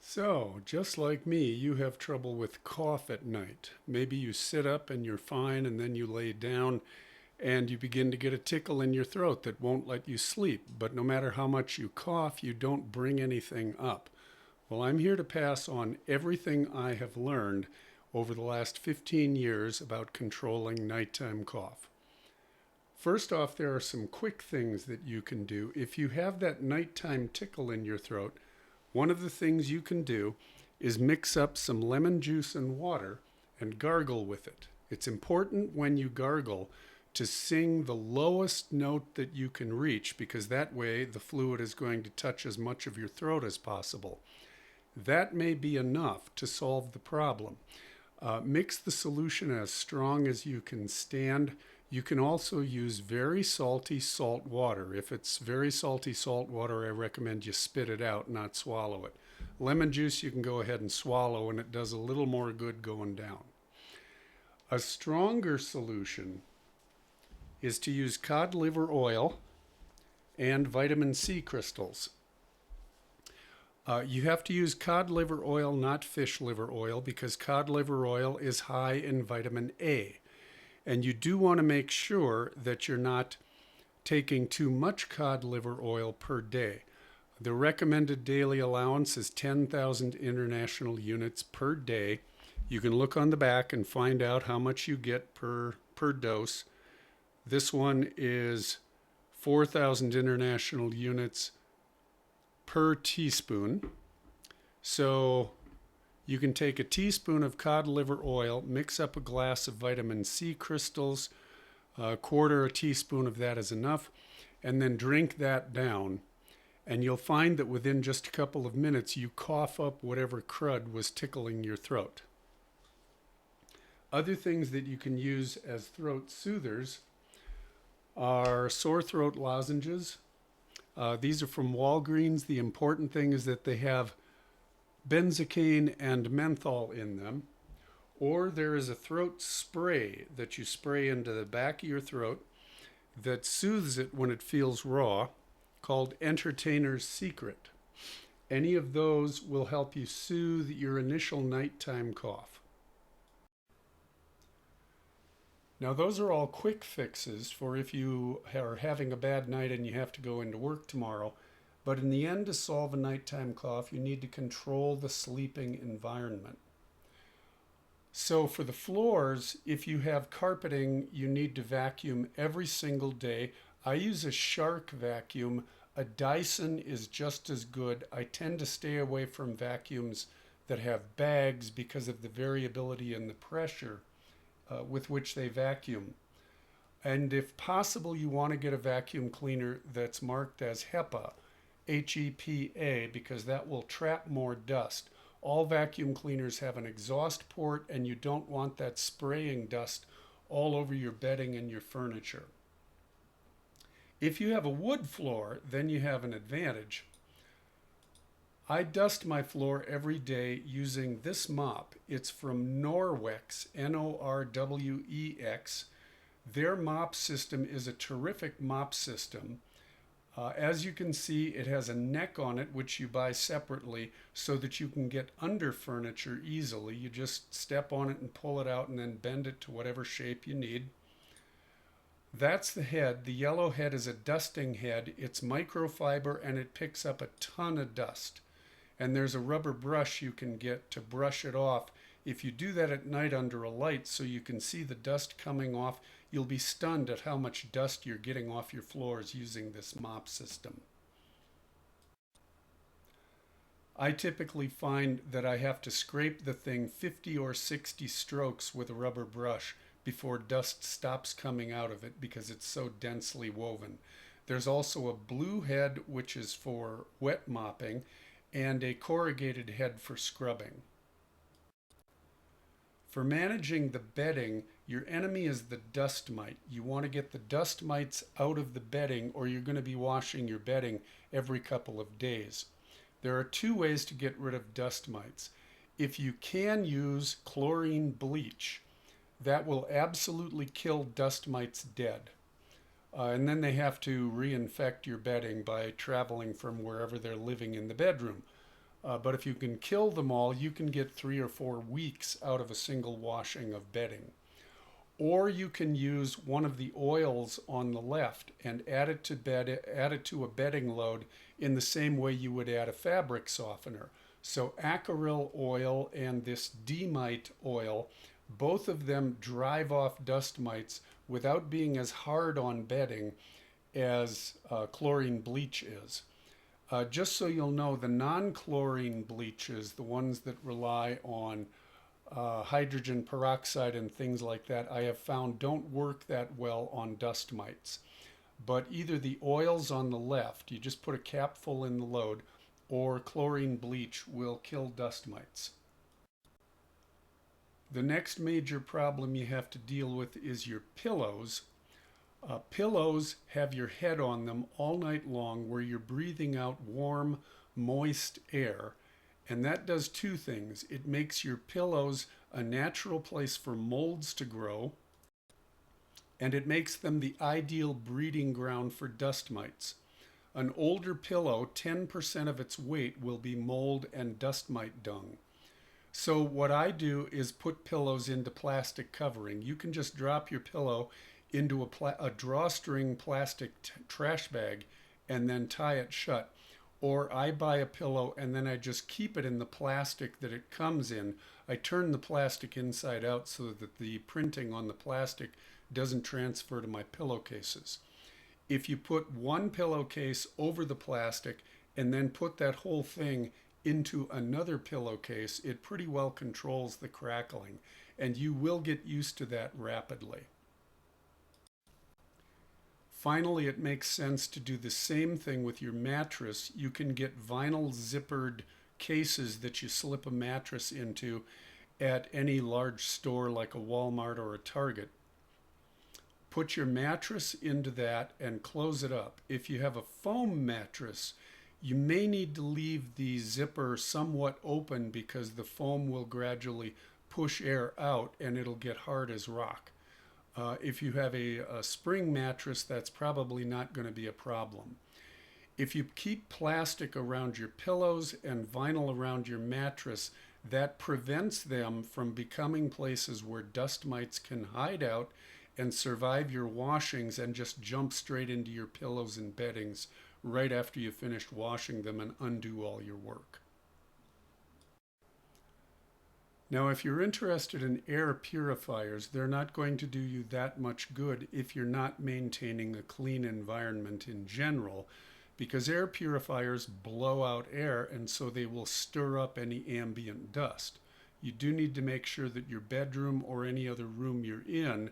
So, just like me, you have trouble with cough at night. Maybe you sit up and you're fine, and then you lay down and you begin to get a tickle in your throat that won't let you sleep. But no matter how much you cough, you don't bring anything up. Well, I'm here to pass on everything I have learned over the last 15 years about controlling nighttime cough. First off, there are some quick things that you can do. If you have that nighttime tickle in your throat, one of the things you can do is mix up some lemon juice and water and gargle with it. It's important when you gargle to sing the lowest note that you can reach, because that way the fluid is going to touch as much of your throat as possible. That may be enough to solve the problem. Mix the solution as strong as you can stand. You can also use very salty salt water. If it's very salty salt water, I recommend you spit it out, not swallow it. Lemon juice you can go ahead and swallow, and it does a little more good going down. A stronger solution is to use cod liver oil and vitamin C crystals. You have to use cod liver oil, not fish liver oil, because cod liver oil is high in vitamin A. And you do want to make sure that you're not taking too much cod liver oil per day. The recommended daily allowance is 10,000 international units per day. You can look on the back and find out how much you get per dose. This one is 4,000 international units per teaspoon. So you can take a teaspoon of cod liver oil, mix up a glass of vitamin C crystals, a quarter a teaspoon of that is enough, and then drink that down. And you'll find that within just a couple of minutes, you cough up whatever crud was tickling your throat. Other things that you can use as throat soothers are sore throat lozenges. These are from Walgreens. The important thing is that they have benzocaine and menthol in them. Or there is a throat spray that you spray into the back of your throat that soothes it when it feels raw, called Entertainer's Secret. Any of those will help you soothe your initial nighttime cough. Now, those are all quick fixes for if you are having a bad night and you have to go into work tomorrow. But in the end, to solve a nighttime cough, you need to control the sleeping environment. So for the floors, if you have carpeting, you need to vacuum every single day. I use a Shark vacuum. A Dyson is just as good. I tend to stay away from vacuums that have bags because of the variability in the pressure with which they vacuum. And if possible, you want to get a vacuum cleaner that's marked as HEPA, HEPA, because that will trap more dust. All vacuum cleaners have an exhaust port, and you don't want that spraying dust all over your bedding and your furniture. If you have a wood floor, then you have an advantage. I dust my floor every day using this mop. It's from Norwex, Norwex. Their mop system is a terrific mop system. As you can see, it has a neck on it, which you buy separately so that you can get under furniture easily. You just step on it and pull it out and then bend it to whatever shape you need. That's the head. The yellow head is a dusting head. It's microfiber and it picks up a ton of dust. And there's a rubber brush you can get to brush it off. If you do that at night under a light so you can see the dust coming off, you'll be stunned at how much dust you're getting off your floors using this mop system. I typically find that I have to scrape the thing 50 or 60 strokes with a rubber brush before dust stops coming out of it because it's so densely woven. There's also a blue head, which is for wet mopping, and a corrugated head for scrubbing. For managing the bedding, your enemy is the dust mite. You want to get the dust mites out of the bedding, or you're going to be washing your bedding every couple of days. There are two ways to get rid of dust mites. If you can use chlorine bleach, that will absolutely kill dust mites dead. And then they have to reinfect your bedding by traveling from wherever they're living in the bedroom. But if you can kill them all, you can get 3 or 4 weeks out of a single washing of bedding. Or you can use one of the oils on the left and add it to a bedding load in the same way you would add a fabric softener. So acaril oil and this demite oil, both of them drive off dust mites without being as hard on bedding as chlorine bleach is. Just so you'll know, the non-chlorine bleaches, the ones that rely on hydrogen peroxide and things like that, I have found don't work that well on dust mites. But either the oils on the left, you just put a capful in the load, or chlorine bleach will kill dust mites. The next major problem you have to deal with is your pillows. Pillows have your head on them all night long where you're breathing out warm, moist air. And that does two things. It makes your pillows a natural place for molds to grow, and it makes them the ideal breeding ground for dust mites. An older pillow, 10% of its weight will be mold and dust mite dung. So what I do is put pillows into plastic covering. You can just drop your pillow into a drawstring plastic trash bag and then tie it shut. Or I buy a pillow and then I just keep it in the plastic that it comes in. I turn the plastic inside out so that the printing on the plastic doesn't transfer to my pillowcases. If you put one pillowcase over the plastic and then put that whole thing into another pillowcase, it pretty well controls the crackling, and you will get used to that rapidly. Finally, it makes sense to do the same thing with your mattress. You can get vinyl zippered cases that you slip a mattress into at any large store like a Walmart or a Target. Put your mattress into that and close it up. If you have a foam mattress, you may need to leave the zipper somewhat open because the foam will gradually push air out and it'll get hard as rock. If you have a spring mattress, that's probably not going to be a problem. If you keep plastic around your pillows and vinyl around your mattress, that prevents them from becoming places where dust mites can hide out and survive your washings and just jump straight into your pillows and beddings right after you finished washing them and undo all your work. Now, if you're interested in air purifiers, they're not going to do you that much good if you're not maintaining a clean environment in general, because air purifiers blow out air and so they will stir up any ambient dust. You do need to make sure that your bedroom or any other room you're in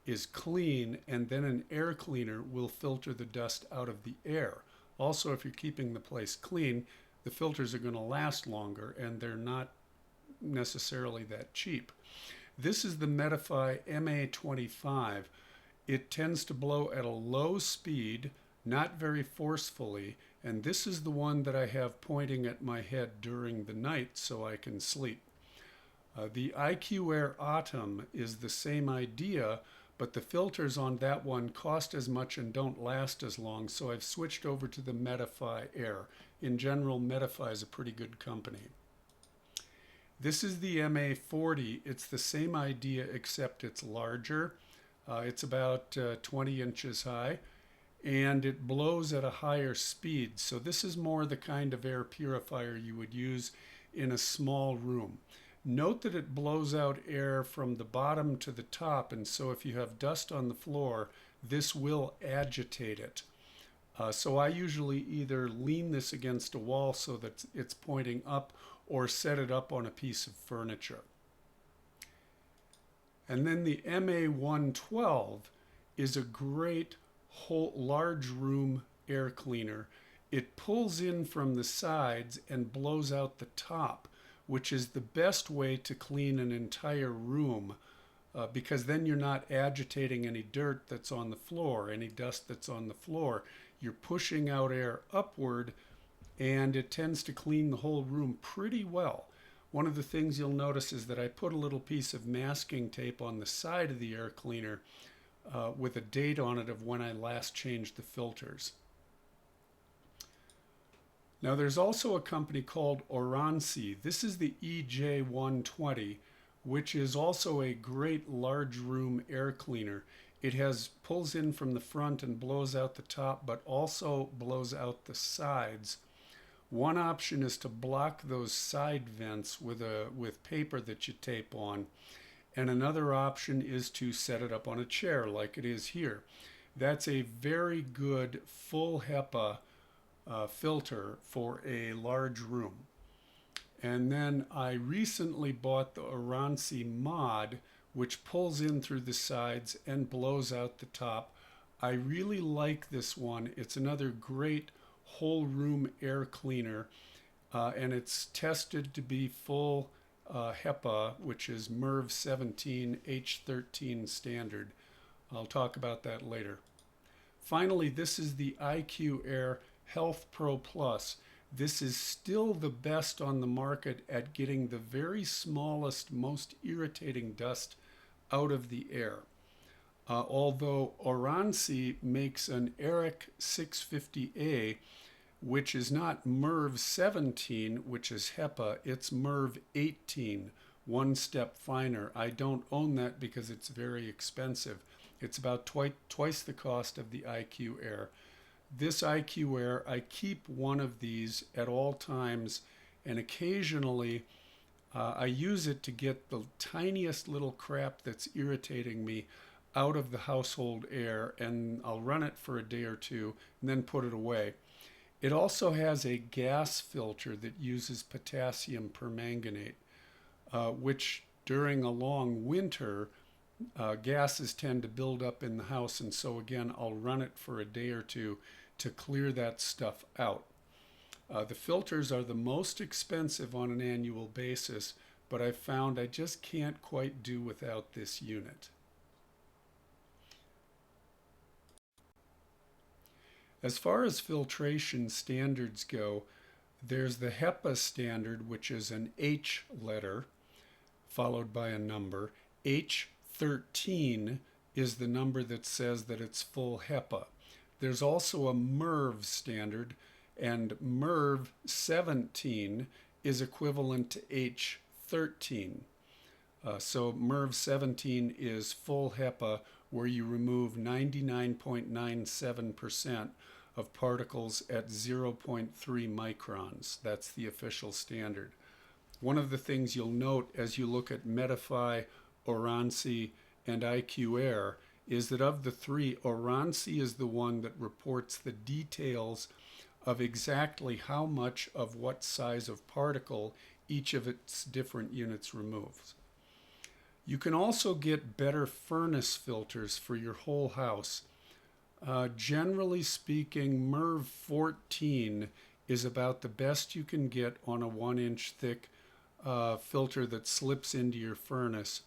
is clean, and then an air cleaner will filter the dust out of the air. Also, if you're keeping the place clean, the filters are going to last longer and they're not necessarily that cheap. This is the Medify MA25. It tends to blow at a low speed, not very forcefully, and this is the one that I have pointing at my head during the night so I can sleep. The IQ Air Autumn is the same idea, but the filters on that one cost as much and don't last as long, so I've switched over to the Medify Air. In general, Medify is a pretty good company. This is the MA40. It's the same idea except it's larger. It's about 20 inches high, and it blows at a higher speed. So this is more the kind of air purifier you would use in a small room. Note that it blows out air from the bottom to the top, and so if you have dust on the floor, this will agitate it. So I usually either lean this against a wall so that it's pointing up or set it up on a piece of furniture. And then the MA112 is a great whole large room air cleaner. It pulls in from the sides and blows out the top, which is the best way to clean an entire room, because then you're not agitating any dirt that's on the floor, any dust that's on the floor. You're pushing out air upward, and it tends to clean the whole room pretty well. One of the things you'll notice is that I put a little piece of masking tape on the side of the air cleaner with a date on it of when I last changed the filters. Now there's also a company called Oransi. This is the EJ120, which is also a great large room air cleaner. It has pulls in from the front and blows out the top, but also blows out the sides. One option is to block those side vents with paper that you tape on, and another option is to set it up on a chair like it is here. That's a very good full HEPA filter for a large room. And then I recently bought the Oransi Mod, which pulls in through the sides and blows out the top. I really like this one. It's another great whole room air cleaner, and it's tested to be full HEPA, which is MERV 17 H13 standard. I'll talk about that later. Finally, this is the IQ Air Health Pro Plus. This is still the best on the market at getting the very smallest, most irritating dust out of the air. Although Oransi makes an Eric 650A, which is not MERV 17, which is HEPA, it's MERV 18, one step finer. I don't own that because it's very expensive. It's about twice the cost of the IQ Air. This IQ Air, I keep one of these at all times, and occasionally I use it to get the tiniest little crap that's irritating me out of the household air, and I'll run it for a day or two and then put it away. It also has a gas filter that uses potassium permanganate, which during a long winter, gases tend to build up in the house, and so again, I'll run it for a day or two to clear that stuff out. The filters are the most expensive on an annual basis, but I've found I just can't quite do without this unit. As far as filtration standards go, there's the HEPA standard, which is an H letter followed by a number. H13 is the number that says that it's full HEPA. There's also a MERV standard, and MERV 17 is equivalent to H13. So MERV 17 is full HEPA, where you remove 99.97% of particles at 0.3 microns. That's the official standard. One of the things you'll note as you look at Medify, Oransi, and IQ Air is that of the three, Oransi is the one that reports the details of exactly how much of what size of particle each of its different units removes. You can also get better furnace filters for your whole house. Generally speaking, MERV 14 is about the best you can get on a 1-inch thick filter that slips into your furnace.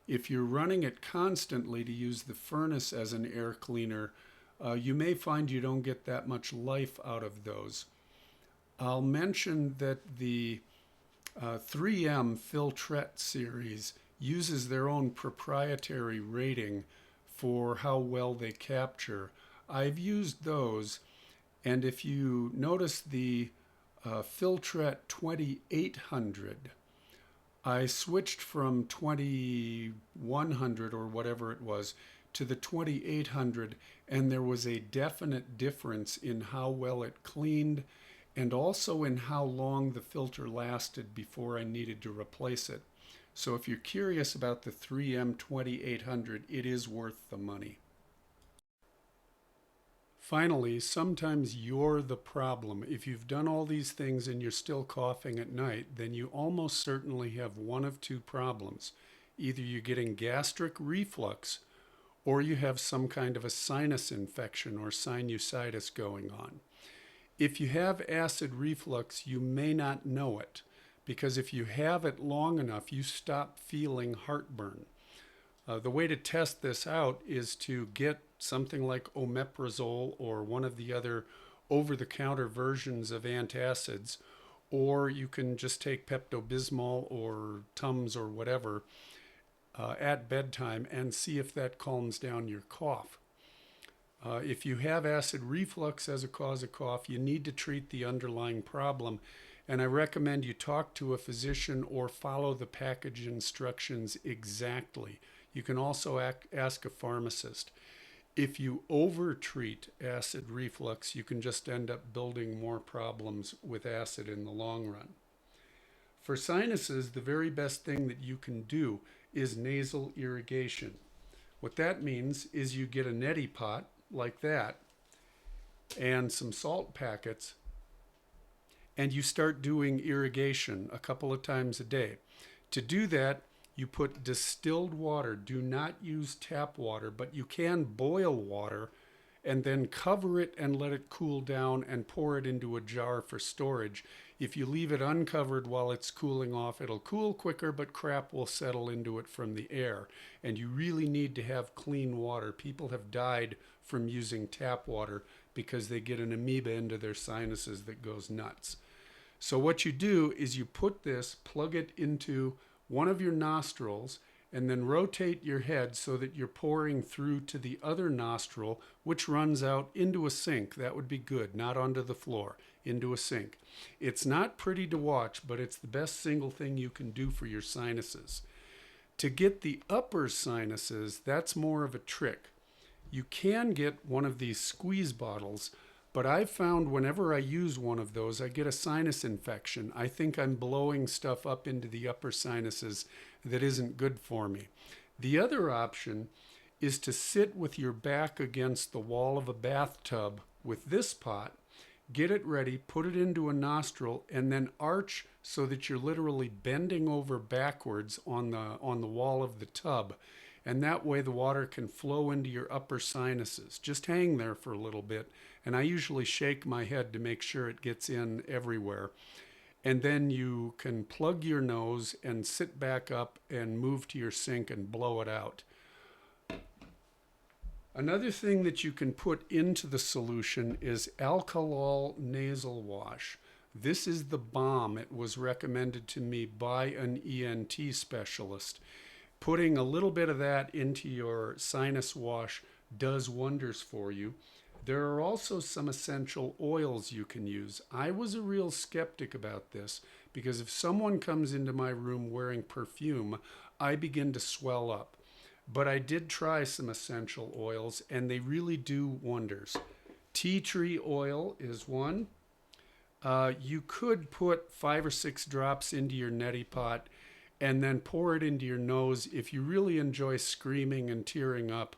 If you're running it constantly to use the furnace as an air cleaner, you may find you don't get that much life out of those. I'll mention that the 3M Filtrette series uses their own proprietary rating for how well they capture. I've used those, and if you notice the Filtrette 2800, I switched from 2100 or whatever it was to the 2800, and there was a definite difference in how well it cleaned and also in how long the filter lasted before I needed to replace it. So if you're curious about the 3M 2800, it is worth the money. Finally, sometimes you're the problem. If you've done all these things and you're still coughing at night, then you almost certainly have one of two problems. Either you're getting gastric reflux, or you have some kind of a sinus infection or sinusitis going on. If you have acid reflux, you may not know it, because if you have it long enough, you stop feeling heartburn. The way to test this out is to get something like omeprazole or one of the other over-the-counter versions of antacids, or you can just take Pepto-Bismol or Tums or whatever at bedtime and see if that calms down your cough. If you have acid reflux as a cause of cough, you need to treat the underlying problem. And I recommend you talk to a physician or follow the package instructions exactly. You can also ask a pharmacist. If you overtreat acid reflux, you can just end up building more problems with acid in the long run. For sinuses, the very best thing that you can do is nasal irrigation. What that means is you get a neti pot like that and some salt packets, and you start doing irrigation a couple of times a day. To do that, you put distilled water. Do not use tap water, but you can boil water and then cover it and let it cool down and pour it into a jar for storage. If you leave it uncovered while it's cooling off, it'll cool quicker, but crap will settle into it from the air. And you really need to have clean water. People have died from using tap water because they get an amoeba into their sinuses that goes nuts. So what you do is you put this, plug it into one of your nostrils, and then rotate your head so that you're pouring through to the other nostril, which runs out into a sink. That would be good, not onto the floor, into a sink. It's not pretty to watch, but it's the best single thing you can do for your sinuses. To get the upper sinuses, that's more of a trick. You can get one of these squeeze bottles, but I've found whenever I use one of those, I get a sinus infection. I think I'm blowing stuff up into the upper sinuses that isn't good for me. The other option is to sit with your back against the wall of a bathtub with this pot, get it ready, put it into a nostril, and then arch so that you're literally bending over backwards on the wall of the tub. And that way the water can flow into your upper sinuses. Just hang there for a little bit. And I usually shake my head to make sure it gets in everywhere. And then you can plug your nose and sit back up and move to your sink and blow it out. Another thing that you can put into the solution is alkali nasal wash. This is the bomb. It was recommended to me by an ENT specialist. Putting a little bit of that into your sinus wash does wonders for you. There are also some essential oils you can use. I was a real skeptic about this because if someone comes into my room wearing perfume, I begin to swell up. But I did try some essential oils and they really do wonders. Tea tree oil is one. You could put 5 or 6 drops into your neti pot and then pour it into your nose if you really enjoy screaming and tearing up.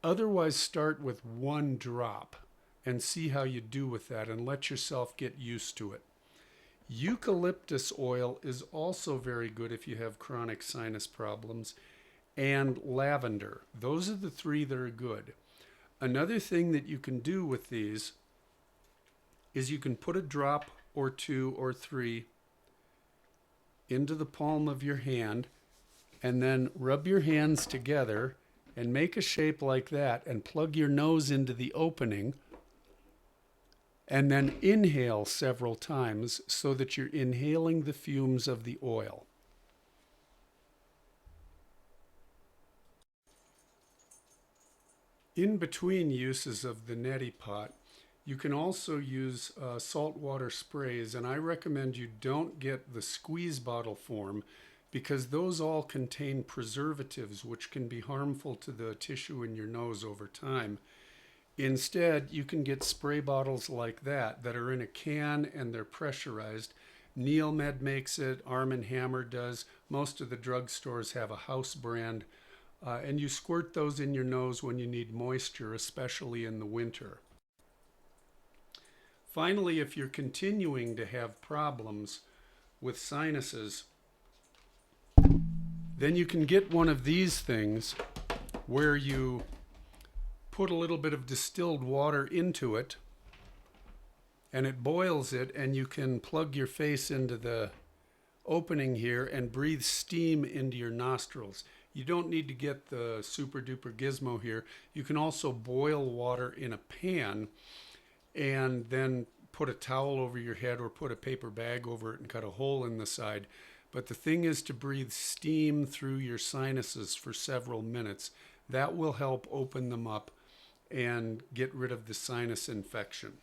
Otherwise, start with 1 drop and see how you do with that and let yourself get used to it. Eucalyptus oil is also very good if you have chronic sinus problems, and lavender. Those are the 3 that are good. Another thing that you can do with these is you can put a drop or 2 or 3 into the palm of your hand and then rub your hands together and make a shape like that and plug your nose into the opening and then inhale several times so that you're inhaling the fumes of the oil. In between uses of the neti pot, you can also use saltwater sprays, and I recommend you don't get the squeeze bottle form because those all contain preservatives which can be harmful to the tissue in your nose over time. Instead, you can get spray bottles like that are in a can and they're pressurized. Neilmed makes it, Arm & Hammer does. Most of the drugstores have a house brand. And you squirt those in your nose when you need moisture, especially in the winter. Finally, if you're continuing to have problems with sinuses, then you can get one of these things where you put a little bit of distilled water into it and it boils it, and you can plug your face into the opening here and breathe steam into your nostrils. You don't need to get the super duper gizmo here. You can also boil water in a pan and then put a towel over your head or put a paper bag over it and cut a hole in the side. But the thing is to breathe steam through your sinuses for several minutes. That will help open them up and get rid of the sinus infection.